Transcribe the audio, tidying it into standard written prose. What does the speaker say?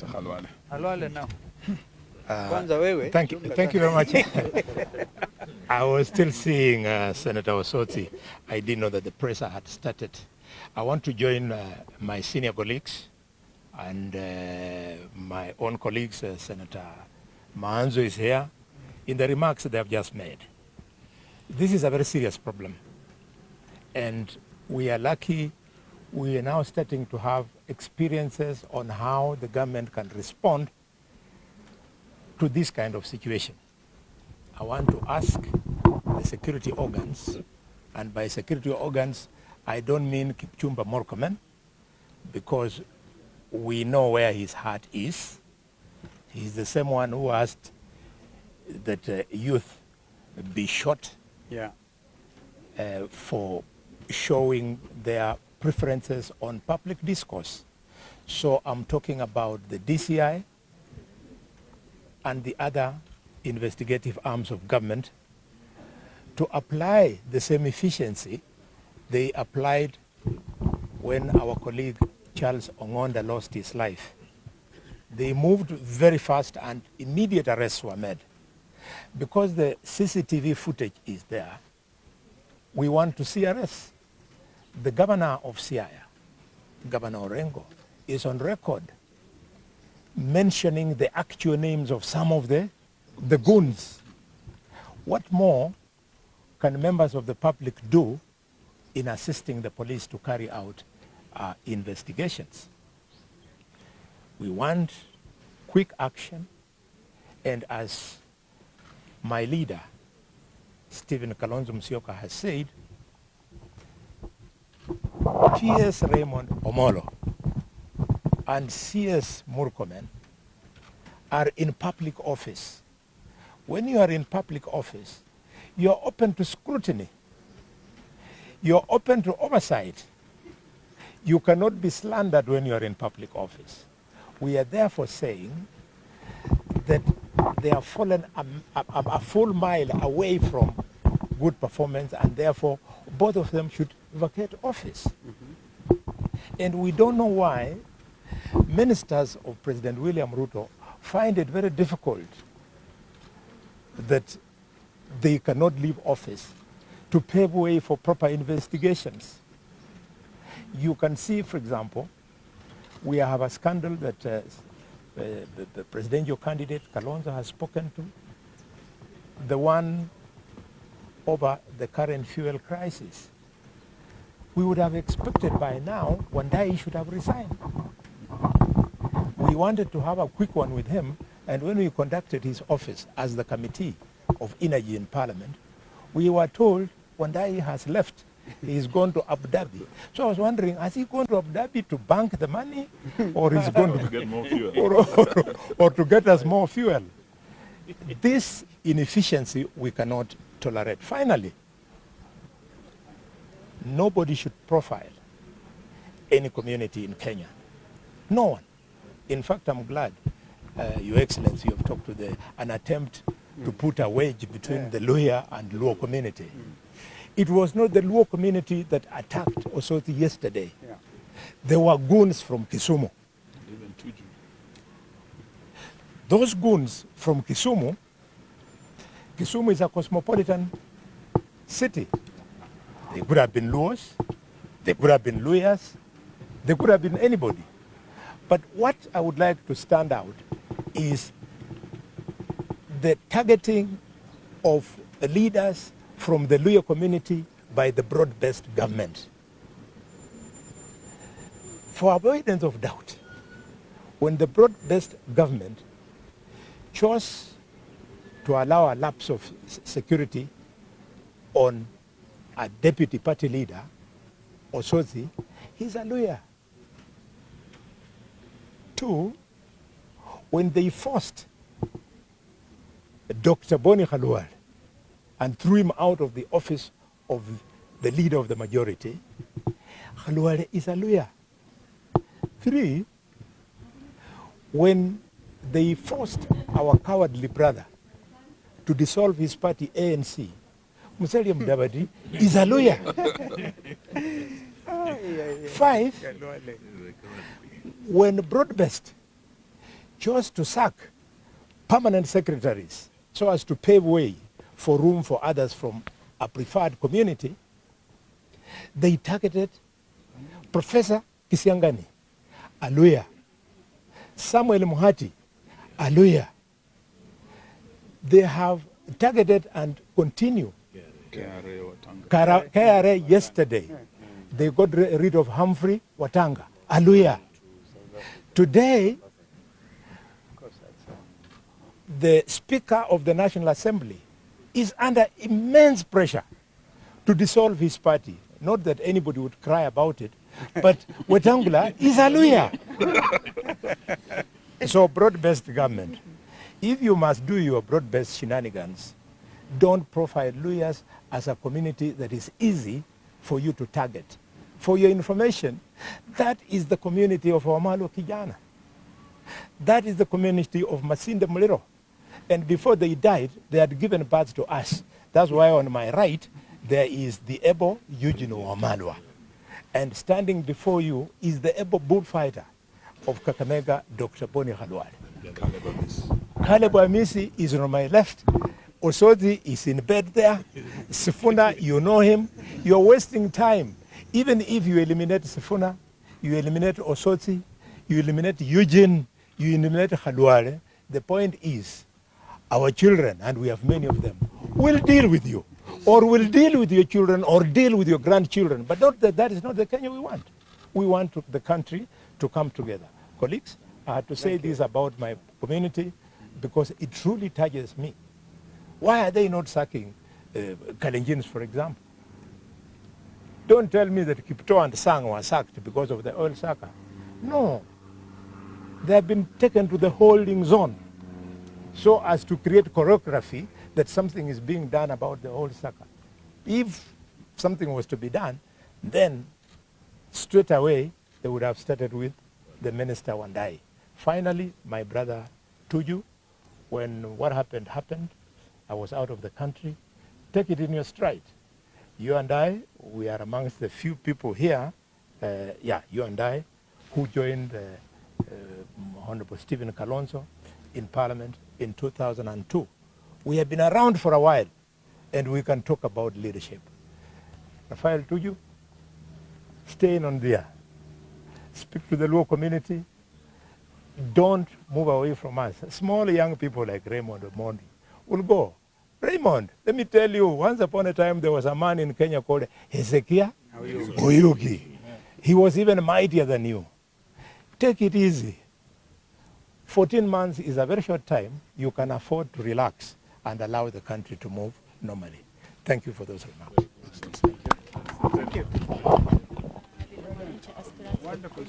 Khalwale. Khalwale now. Thank you very much. I was still seeing Senator Osotsi. I didn't know that the press had started. I want to join my senior colleagues and my own colleagues. Senator Maanzo is here. In the remarks they have just made, this is a very serious problem. And we are lucky we are now starting to have experiences on how the government can respond to this kind of situation. I want to ask the security organs, and by security organs, I don't mean Kipchumba Murkomen, because we know where his heart is. He's the same one who asked that youth be shot for showing their preferences on public discourse. So I'm talking about the DCI and the other investigative arms of government to apply the same efficiency they applied when our colleague Charles Ongonda lost his life. They moved very fast and immediate arrests were made. Because the CCTV footage is there, we want to see arrests. The governor of Siaya, Governor Orengo, is on record mentioning the actual names of some of the goons. What more can members of the public do in assisting the police to carry out investigations? We want quick action, and as my leader, Stephen Kalonzo Musyoka, has said, PS Raymond Omollo and CS Murkomen are in public office. When you are in public office, you are open to scrutiny. You are open to oversight. You cannot be slandered when you are in public office. We are therefore saying that they have fallen a full mile away from good performance, and therefore both of them should vacate office. And we don't know why ministers of President William Ruto find it very difficult that they cannot leave office to pave way for proper investigations. You can see, for example, we have a scandal that the presidential candidate Kalonzo has spoken to, the one over the current fuel crisis. We would have expected by now Wandai should have resigned. We wanted to have a quick one with him, and when we conducted his office as the Committee of Energy in Parliament, we were told Wandai has left. He's gone to Abu Dhabi. So I was wondering, has he gone to Abu Dhabi to bank the money, or is he going to get more fuel, or to get us more fuel? This inefficiency we cannot tolerate. Finally, nobody should profile any community in Kenya. No one. In fact, I'm glad, Your Excellency, you have talked to an attempt to put a wedge between the Luhya and Luo community. It was not the Luo community that attacked Osotsi yesterday. There were goons from Kisumu. Those goons from Kisumu is a cosmopolitan city. They could have been Luos, they could have been Luyas, they could have been anybody. But what I would like to stand out is the targeting of the leaders from the Luo community by the broad-based government. For avoidance of doubt, when the broad-based government chose to allow a lapse of security on a deputy party leader, Osotsi, he's a lawyer. 2, when they forced Dr. Boni Khalwale and threw him out of the office of the leader of the majority, Khalwale is a lawyer. 3, when they forced our cowardly brother to dissolve his party, ANC, Musalia Mudavadi is a lawyer. 5, when broad-based chose to sack permanent secretaries so as to pave way for room for others from a preferred community, they targeted Professor Kisiangani, a lawyer, Samuel Muhati, a lawyer. They have targeted and continue. KRA yesterday, they got rid of Humphrey Watanga, a lawyer. Today, the Speaker of the National Assembly is under immense pressure to dissolve his party. Not that anybody would cry about it, but Wetangula is a lawyer. So broad-based government, if you must do your broad-based shenanigans, don't profile lawyers as a community that is easy for you to target. For your information, that is the community of Omollo Kijana. That is the community of Masinde Muliro. And before they died, they had given birth to us. That's why on my right, there is the able Eugene Wamalwa. And standing before you is the able bullfighter of Kakamega, Dr. Boni Khalwale. Caleb Amisi is on my left. Osotsi is in bed there. Sifuna, you know him. You're wasting time. Even if you eliminate Sifuna, you eliminate Osotsi, you eliminate Eugene, you eliminate Khalwale, the point is, our children, and we have many of them, will deal with you, or will deal with your children, or deal with your grandchildren. But not that is not the Kenya we want. We want the country to come together. Colleagues, I had to say this about my community because it truly touches me. Why are they not sacking Kalenjins, for example? Don't tell me that Kipto and Sang were sacked because of the oil sucker. No. They have been taken to the holding zone so as to create choreography that something is being done about the oil sucker. If something was to be done, then straight away they would have started with the minister Wandai. Finally, my brother Tuju, when what happened, I was out of the country. Take it in your stride. You and I, we are amongst the few people here, you and I, who joined Honorable Stephen Kalonzo in Parliament in 2002. We have been around for a while, and we can talk about leadership. Rafael Tuju, stay on there. Speak to the Luo community. Don't move away from us. Small young people like Raymond or Mondi will go. Raymond, let me tell you, once upon a time there was a man in Kenya called Hezekiah Oyugi. He was even mightier than you. Take it easy. 14 months is a very short time. You can afford to relax and allow the country to move normally. Thank you for those remarks. Thank you. Wonderful.